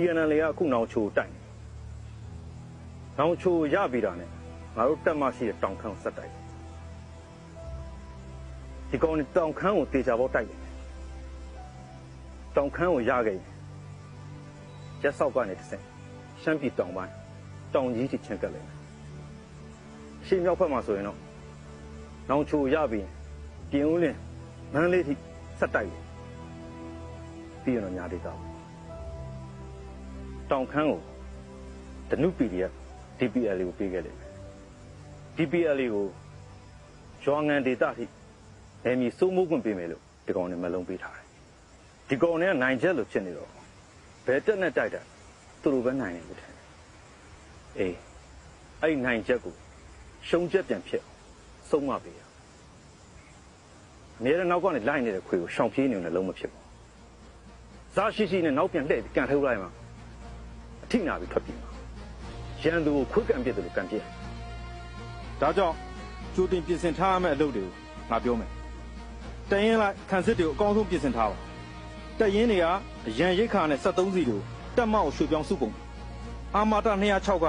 TNL ကအခုနောင်ချိုတိုက်နောင်ချိုရပြီတာနဲ့ငါတို့တက်မရှိတဲ့တောင်ခမ်းကိုဆက်တိုက်ဒီကောင်နဲ့တောင်ခမ်းကိုတေချာပေါက်တိုက်တယ်တောင်ခမ်းကိုရခဲ့ရက်ဆောက်ကနေတစ်ဆင့်ရှမ်းပြည်တောင်ပိုင်းတောင်ကြီးထိချင်းကပ်လိုက်ရှေ့မြောက်ဘက်မှာဆိုရင်တော့နောင်ချိုရပြီပြင်ဦးလင်းမန်းလေးထိဆက်တိုက်ပြီးရင်တော့ညာဒေသတောင်ခမ်းကိုတနု PDF DPL ကိုပေးခဲ့တယ် DPL ကိုရွာငံဒေသထိနေမီစိုးမိုးခွင့်ပေးမယ်လို့ဒီကောင်နဲ့မလုံးပေးထားတယ်ဒီကောင်နဲ့နိုင်ချက်လို့ဖြစ်နေတော့ဘယ်တက်နဲ့တိုက်တာသူတို့ပဲနိုင်နေလို့ထင်တယ်အေးအဲ့နိုင်ချက်ကိုရှုံးချက်ပြန်ဖြစ်ဆုံးမပေးရအများနဲ့နောက်ကနေလိုက်နေတဲ့ခွေကိုရှောင်ပြေးနေတယ်လုံးမဖြစ်ဘူးဇာရှိရှိနဲ့နောက်ပြန်လှည့်ကန်ထုတ်လိုက်မှာအထိနာပြီးထွက်ပြေးမှာရန်သူကိုခွေးကန်ပြစ်တယ်လို့ကန်ပြစ်ဒါကြောင့်ကြိုတင်ပြင်ဆင်ထားရမယ့်အလုပ်တွေကိုငါပြောမယ်တရင်လိုက်ခံစစ်တွေကိုအကောင်းဆုံးပြင်ဆင်ထားပါတရင်တွေကအရန်ရိတ်ခါနဲ့73စီကိုတက်မောက်ရွှေပြောင်းစုပုံအာမာတာ206က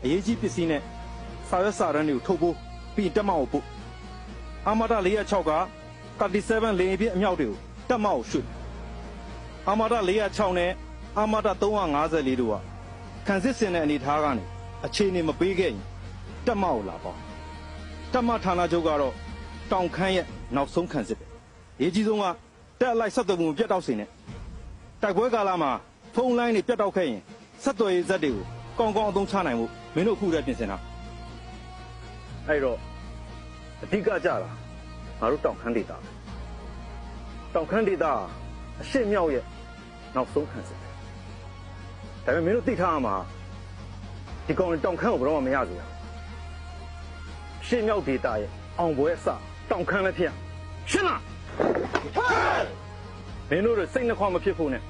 အရေးကြီးပစ္စည်းနဲ့စာရွက်စာတမ်းတွေကိုထုတ်ဖို့ပြီးတက်မောက်ကိုပို့အာမာတာ406က37လေယာဉ်ပြည့်အမြောက်တွေကိုတက်မောက်ကိုရွှေ့အာမာတာ406နဲ့အာမာတာ354တို့ကခံစစ်စင်တဲ့အနေထားကနေအခြေအနေမပေးခဲ့ရင်တက်မောက်ကိုလာပေါ့တက်မဌာနချုပ်ကတော့တောင်ခမ်းရဲ့နောက်ဆုံးခံစစ်ပဲရေးကြီးဆုံးကတက်အလိုက်ဆက်သွယ်မှုပြတ်တောက်စေနဲ့တိုက်ပွဲကာလမှာဖုန်းလိုင်းတွေပြတ်တောက်ခဲ့ရင်ဆက်သွယ်ရေးဇက်တွေကိုကောင်းကောင်းအသုံးချနိုင်ဖို့မင်းတို့ခုတည်းပြင်ဆင်တာအဲ့တော့အဓိကကြတာငါတို့တောင်ခမ်းဒေသတောင်ခမ်းဒေသအရှေ့မြောက်ရဲ့နောက်ဆုံးခံစစ်ဒါပေမဲ့မင်းတို့သိထားရမှာဒီကောင်တောင်ခမ်းကိုဘယ်တော့မှမရစေရရှေ့မြောက်ဒေသရဲ့အောင်ပွဲအစတောင်ခမ်းလည်းဖြစ်ရှင်းလားမင်းတို့စိတ်နှခွမဖြစ်ဖို့နဲ့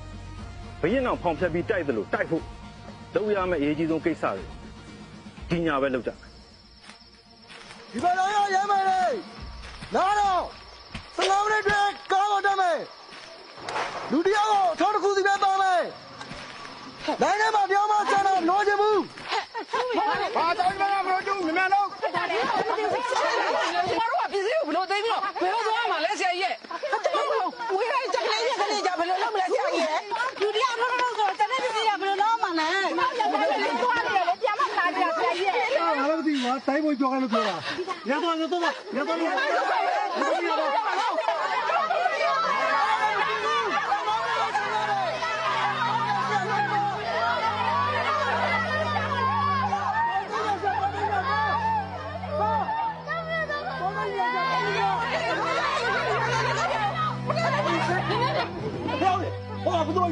ဘရင်အောင်ဖောင်ဖြတ်ပြီးတိုက်တယ်လို့တိုက်ဖို့လုပ်ရမယ့်အရေးကြီးဆုံးကိစ္စတွေဒီညာပဲလုပ်ကြဒီဘက်တော့ရဲမယ်လေနားတော့15မိနစ်တွင်ကားပေါ်တက်မယ်လူတယောက်ကိုထောက်တစ်ခုစီပဲပါမယ်နိုင်ထဲမှာတယောက်မှစမ်းတော့မလို့ချင်ဘူးဘာကြောင့်မလို့ကျုံမြန်တော့ဘာလို့ကပြည်စည်းကိုဘလို့သိပြီးတော့ဘယ်လိုသွားမှာလဲဆရာကြီးရဲ့ဝေးလိုက်ကြကလေးကြဘယ်လိုလုပ်မလဲဆရာကြီးရဲ့လူတယောက်တော့ဆိုတနေ့ပြည်စည်းကဘယ်လိုလုပ်မှာလဲသွားတယ်လေပြန်မလာကြဆရာကြီးရဲ့ငါလည်းမသိဘူးတိုင်းပေါ်ကြောက်လို့ပြောတာရတော့မင်းတို့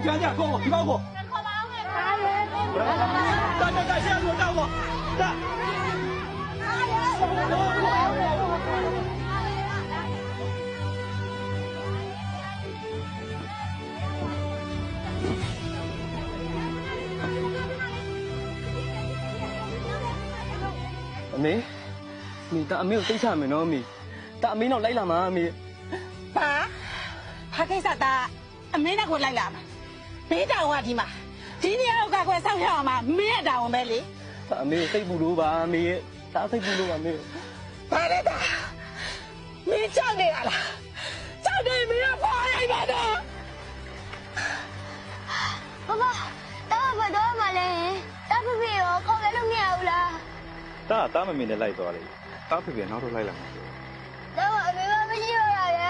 讲讲，过我，提高过。打，现在给我打我，打。阿妹，你打阿妹有对象没喏？阿妹，打阿妹喏来了吗？阿妹。爸，他给啥打？阿妹那个来了吗？没打我的嘛，今天我赶快上票嘛，没打我们哩。阿妹对不住吧，阿妹，打对不住阿妹。打的打，没讲的了，讲的没有发来吧的。爸爸，打不到嘛嘞？打不比我考个都没有啦。打没得来多嘞，打不比哪都来了。打我没办法去了呀，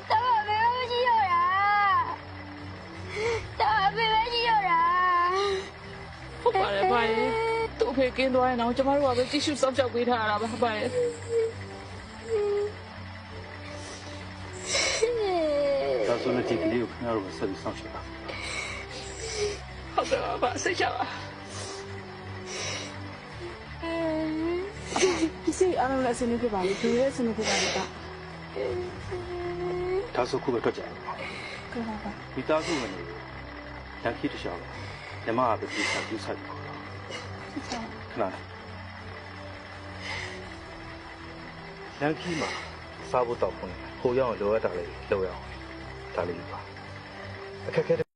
打我没办法去了呀。打被没去了啦！ဟုတ်ပါတယ်ဗျာသူ့ဖေကင်းသွားရင်တော့ကျမတို့ကပဲကြည့်ရှုစောင့်ရှောက်ပေးထားရတာပါဗျာဒါဆိုလည်းဒီကလေးကိုခင်ဗျားတို့ဆက်ပြီးစောင့်ရှောက်ပါဟုတ်ကဲ့ပါစိတ်ချပါဒီစိတ်အားလုံးလည်းဆင်းနေပြပါလေဒီရဲ့ဆင်းနေပြပါလေဒါဆိုခုပဲထွက်ကြအောင်ကဲပါပါမိသားစုဝင်တွေဓာတ်ခိတရှောက်ဓမ္မအပတိစာပြုဆိုင်ခေါ်တော့ခဏလမ်းခီးမှာစားဖို့တောက်ဖွင့်ကိုရောက်လိုအပ်တာလေးလောက်ရအောင်ဒါလေးပါအခက်ခဲ